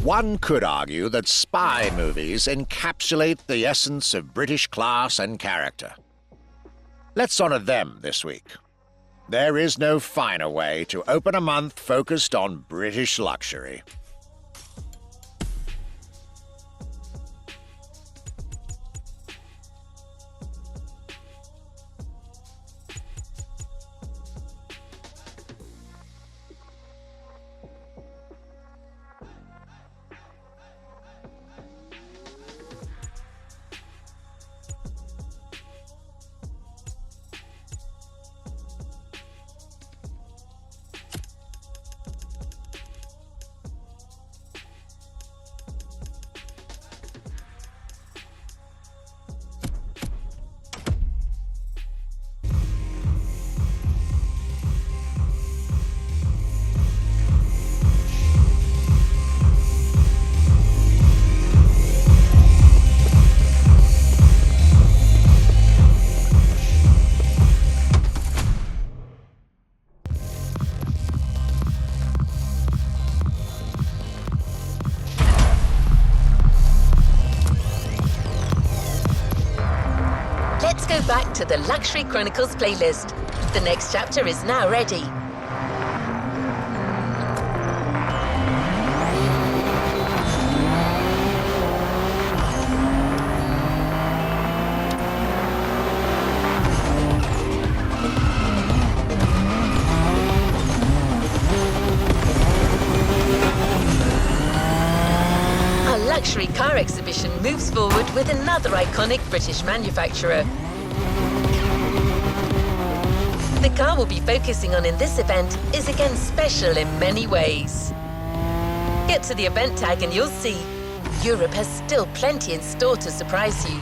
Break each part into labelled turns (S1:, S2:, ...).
S1: One could argue that spy movies encapsulate the essence of British class and character. Let's honor them this week. There is no finer way to open a month focused on British luxury.
S2: Let's go back to the Luxury Chronicles playlist. The next chapter is now ready. Our luxury car exhibition moves forward with another iconic British manufacturer. The car we'll be focusing on in this event is again special in many ways. Get to the event tag and you'll see Europe has still plenty in store to surprise you.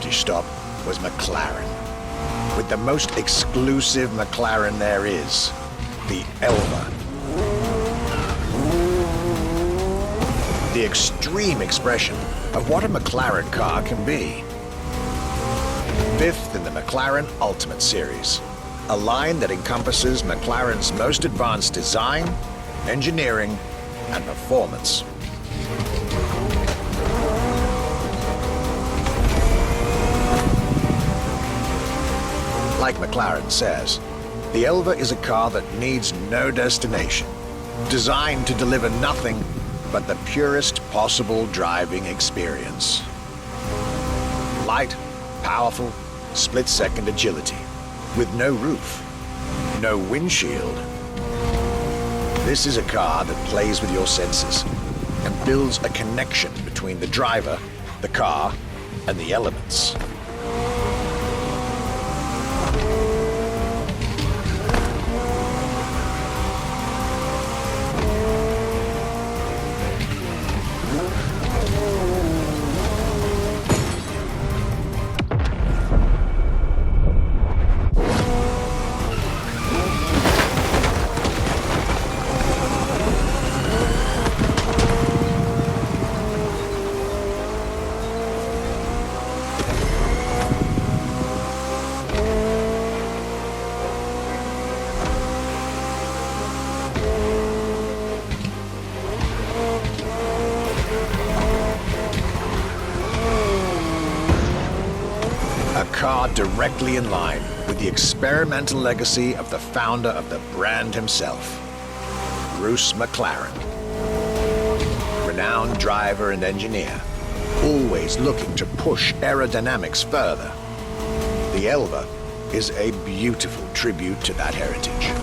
S1: British stop was McLaren, with the most exclusive McLaren there is, the Elva. The extreme expression of what a McLaren car can be. Fifth in the McLaren Ultimate Series, a line that encompasses McLaren's most advanced design, engineering, and performance. Like McLaren says, the Elva is a car that needs no destination, designed to deliver nothing but the purest possible driving experience. Light, powerful, split-second agility, with no roof, no windshield. This is a car that plays with your senses and builds a connection between the driver, the car, and the elements. Car directly in line with the experimental legacy of the founder of the brand himself, Bruce McLaren. Renowned driver and engineer, always looking to push aerodynamics further. The Elva is a beautiful tribute to that heritage.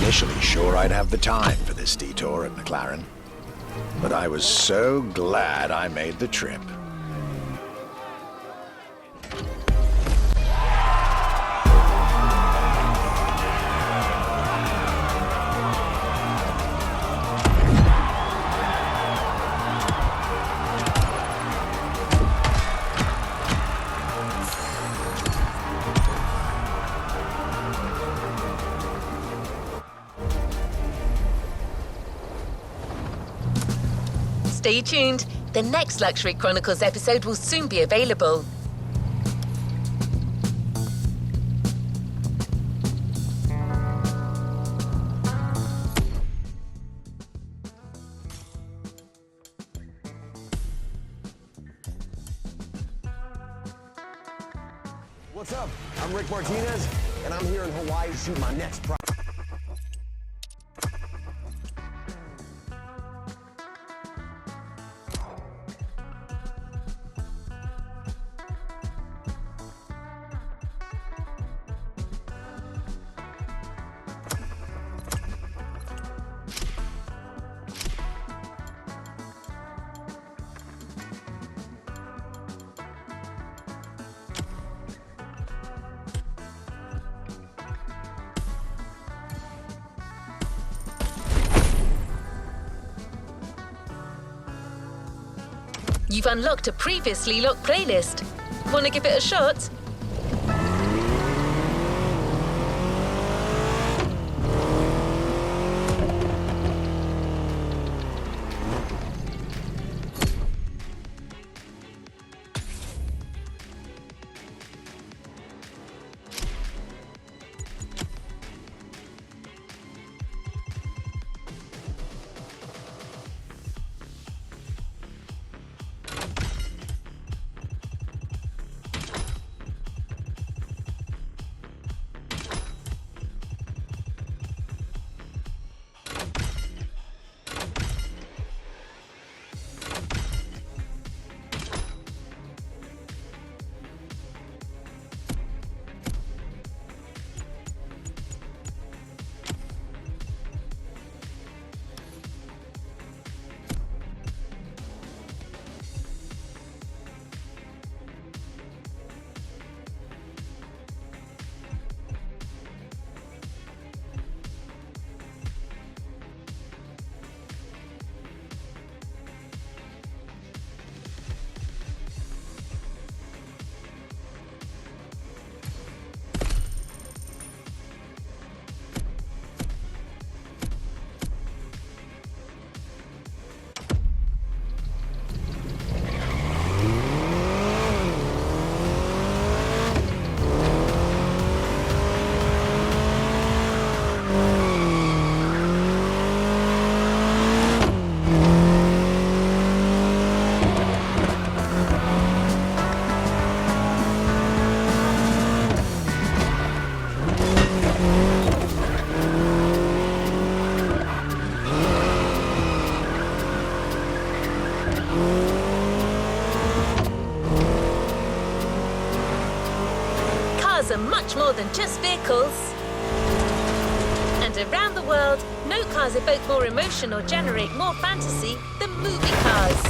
S1: Initially sure I'd have the time for this detour at McLaren, but I was so glad I made the trip.
S2: Stay tuned. The next Luxury Chronicles episode will soon be available.
S3: What's up? I'm Rick Martinez, and I'm here in Hawaii to shoot my next project.
S2: You've unlocked a previously locked playlist. Want to give it a shot? Cars are much more than just vehicles. And around the world, no cars evoke more emotion or generate more fantasy than movie cars.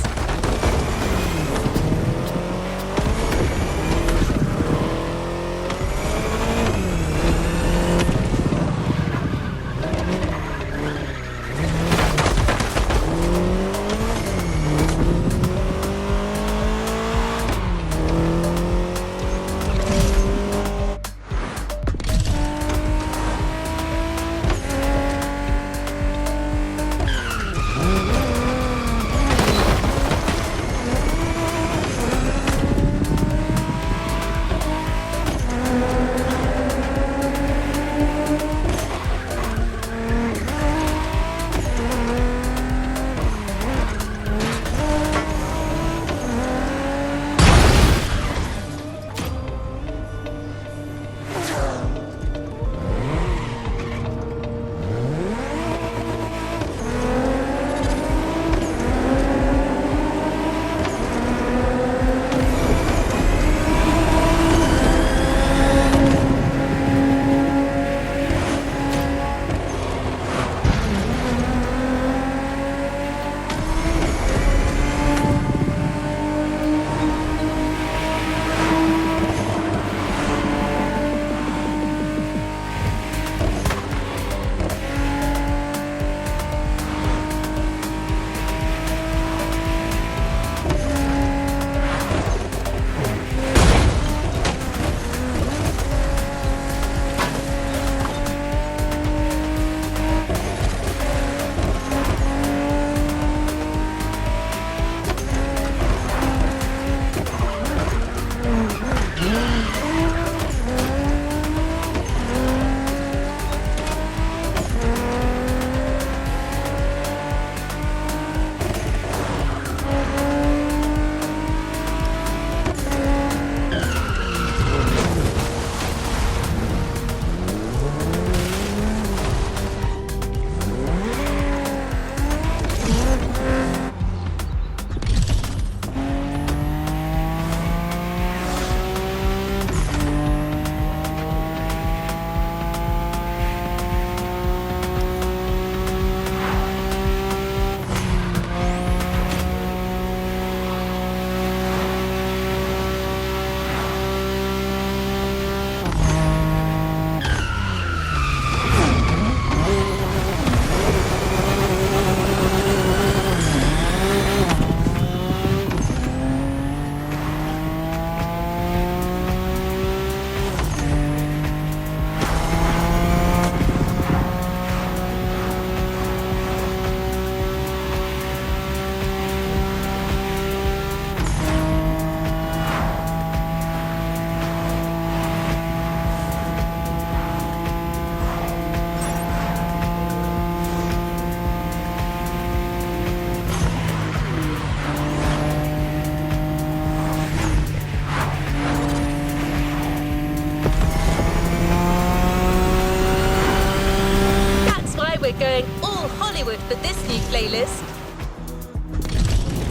S2: new playlist.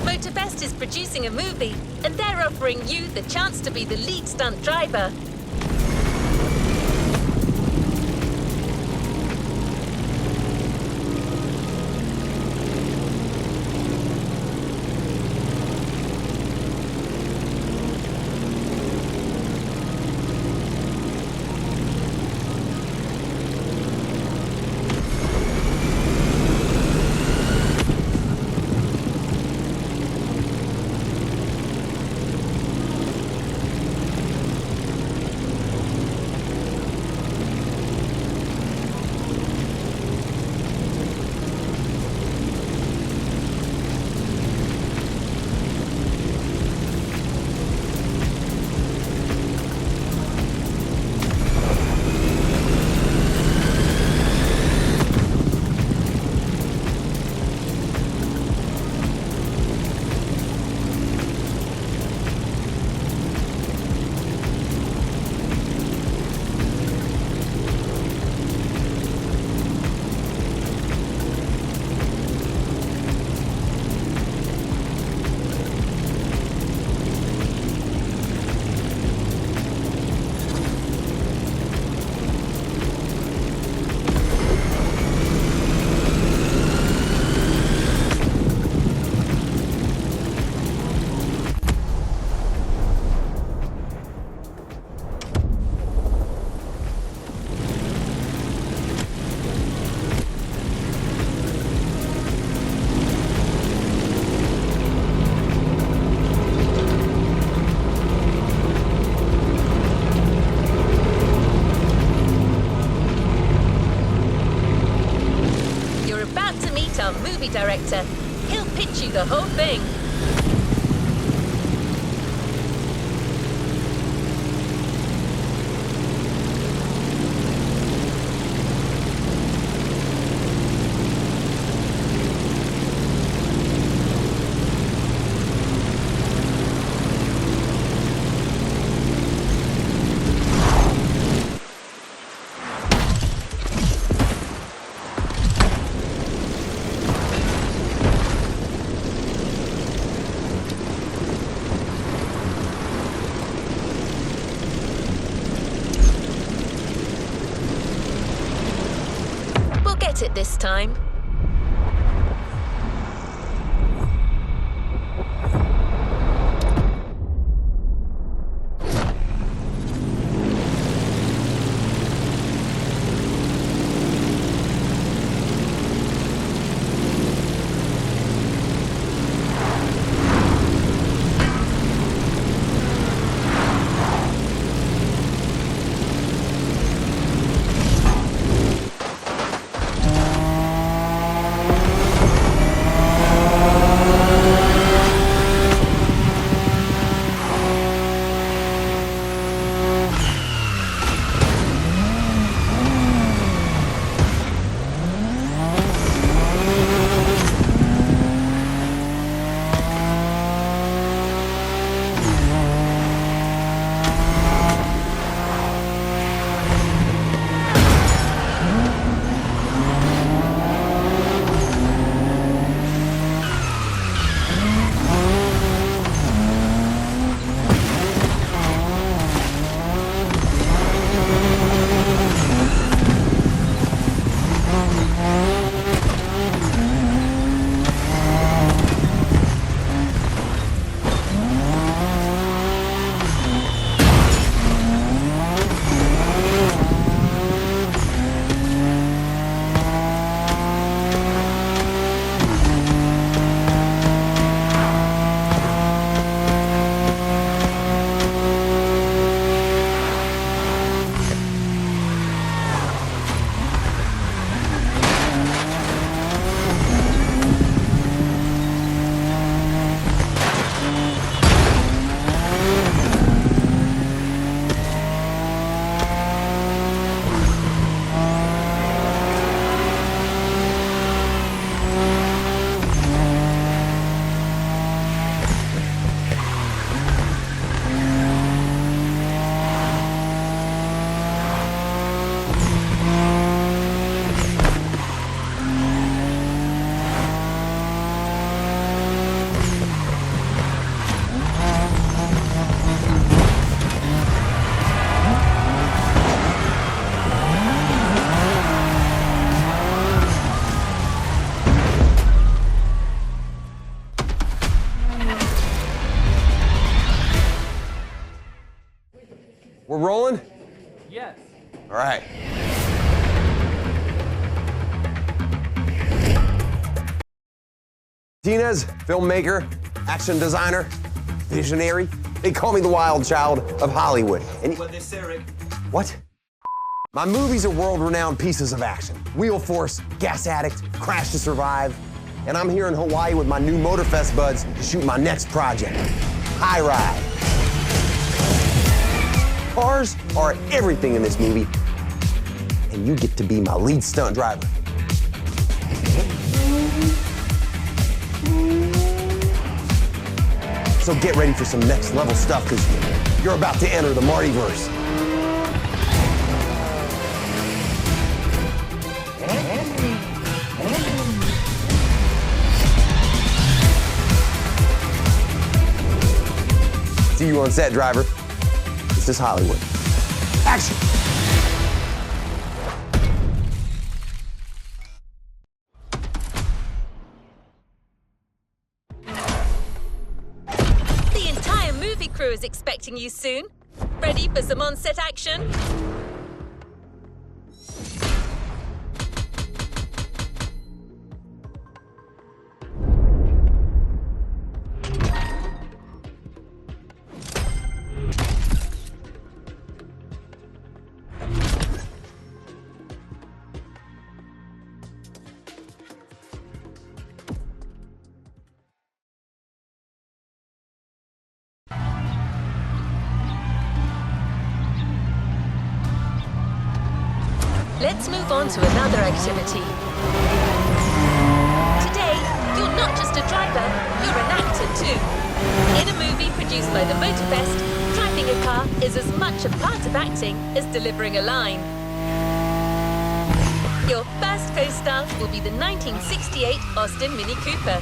S2: MOTORFEST is producing a movie, and they're offering you the chance to be the lead stunt driver. Our movie director. He'll pitch you the whole thing. Get it this time.
S3: rolling?
S4: Yes.
S3: All right. Martinez, filmmaker, action designer, visionary. They call me the wild child of Hollywood. And
S4: What they say, Rick?
S3: what? My movies are world-renowned pieces of action. Wheel Force, Gas Addict, Crash to Survive. And I'm here in Hawaii with my new MOTORFEST buds to shoot my next project, High Ride. Cars are everything in this movie, and you get to be my lead stunt driver. So get ready for some next level stuff, because you're about to enter the Martyverse. See you on set, driver. This is Hollywood. Action!
S2: The entire movie crew is expecting you soon. Ready for some on-set action? Let's move on to another activity. Today, you're not just a driver, you're an actor too. In a movie produced by the MOTORFEST, driving a car is as much a part of acting as delivering a line. Your first co-star will be the 1968 Austin Mini Cooper,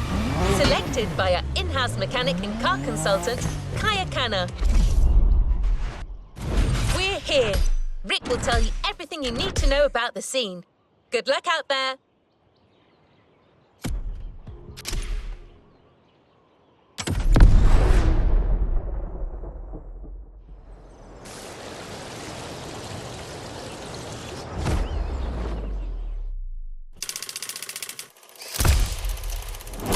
S2: selected by our in-house mechanic and car consultant, Kaya Khanna. We're here. Rick will tell you everything you need to know about the scene. Good luck out there.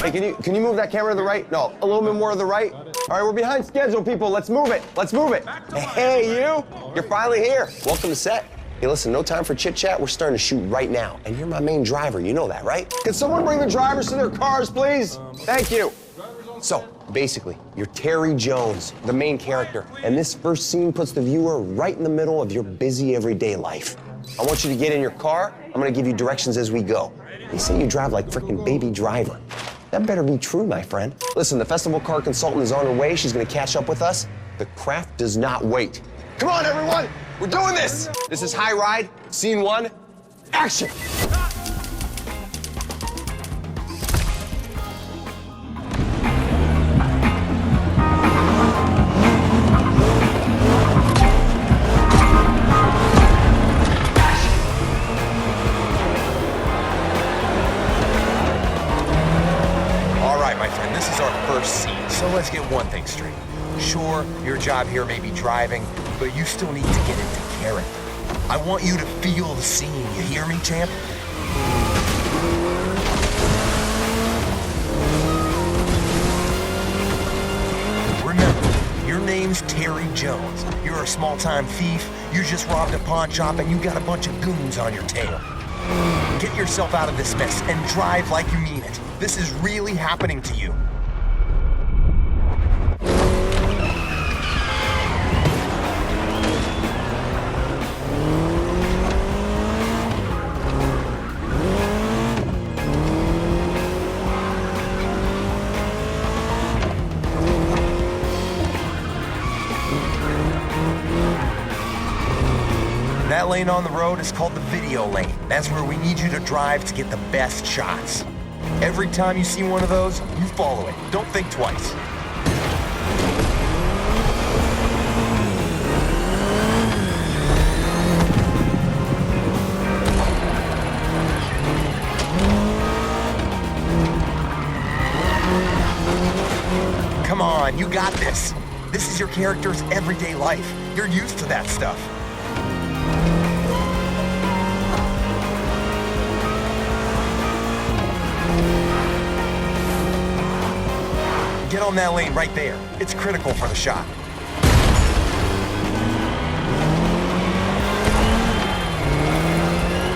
S3: Hey, can you move that camera to the right? No, a little bit more to the right. All right, we're behind schedule, people. Let's move it. Let's move it. Hey, you. You're finally here. Welcome to set. Hey, listen, no time for chit-chat. We're starting to shoot right now. And you're my main driver. You know that, right? Can someone bring the drivers to their cars, please? Thank you. So, basically, you're Terry Jones, the main character. And this first scene puts the viewer right in the middle of your busy everyday life. I want you to get in your car. I'm going to give you directions as we go. They say you drive like frickin' Baby Driver. That better be true, my friend. Listen, the festival car consultant is on her way. She's gonna catch up with us. The craft does not wait. Come on, everyone! We're doing this! This is High Ride, scene 1, action!
S5: This is our first scene, so let's get one thing straight. Sure, your job here may be driving, but you still need to get into character. I want you to feel the scene, you hear me, champ? Remember, your name's Terry Jones. You're a small-time thief, you just robbed a pawn shop, and you got a bunch of goons on your tail. Get yourself out of this mess and drive like you mean it. This is really happening to you. That lane on the road is called the video lane. That's where we need you to drive to get the best shots. Every time you see one of those, you follow it. Don't think twice. Come on, you got this. This is your character's everyday life. You're used to that stuff. Get on that lane right there. It's critical for the shot.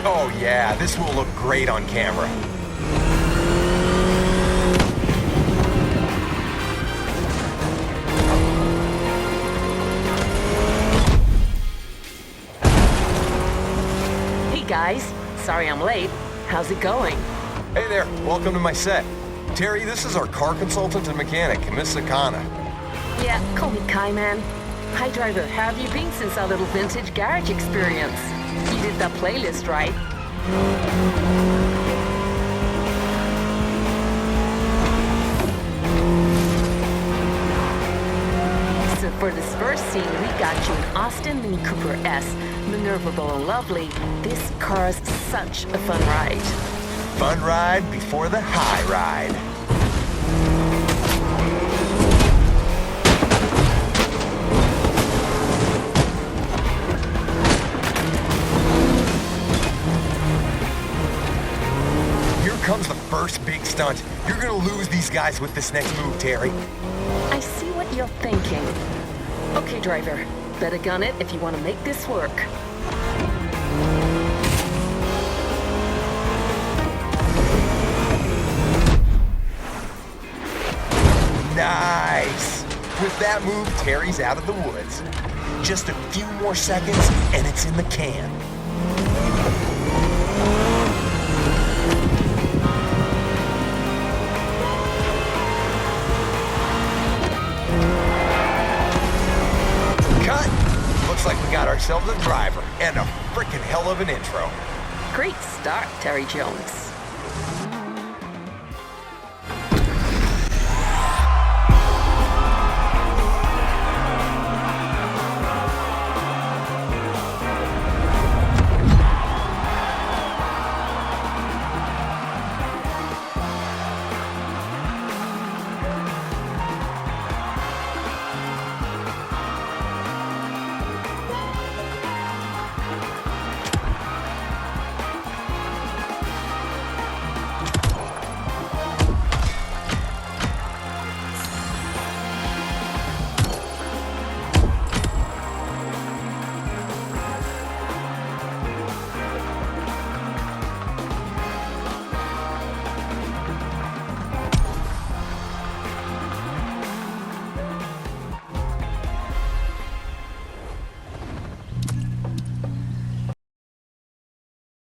S5: Oh yeah, this will look great on camera.
S4: Hey guys, sorry I'm late. How's it going?
S5: Hey there, welcome to my set. Terry, this is our car consultant and mechanic, Miss Sakana.
S4: Yeah, call me Kai, man. Hi driver, how have you been since our little vintage garage experience? You did that playlist, right? So for this first scene, we got you an Austin Mini Cooper S, maneuverable and lovely. This car's such a fun ride.
S5: Fun ride before the high ride. Here comes the first big stunt. You're gonna lose these guys with this next move, Terry.
S4: I see what you're thinking. Okay, driver, better gun it if you want to make this work.
S5: Nice! With that move, Terry's out of the woods. Just a few more seconds, and it's in the can. Cut! Looks like we got ourselves a driver, and a frickin' hell of an intro.
S4: Great start, Terry Jones.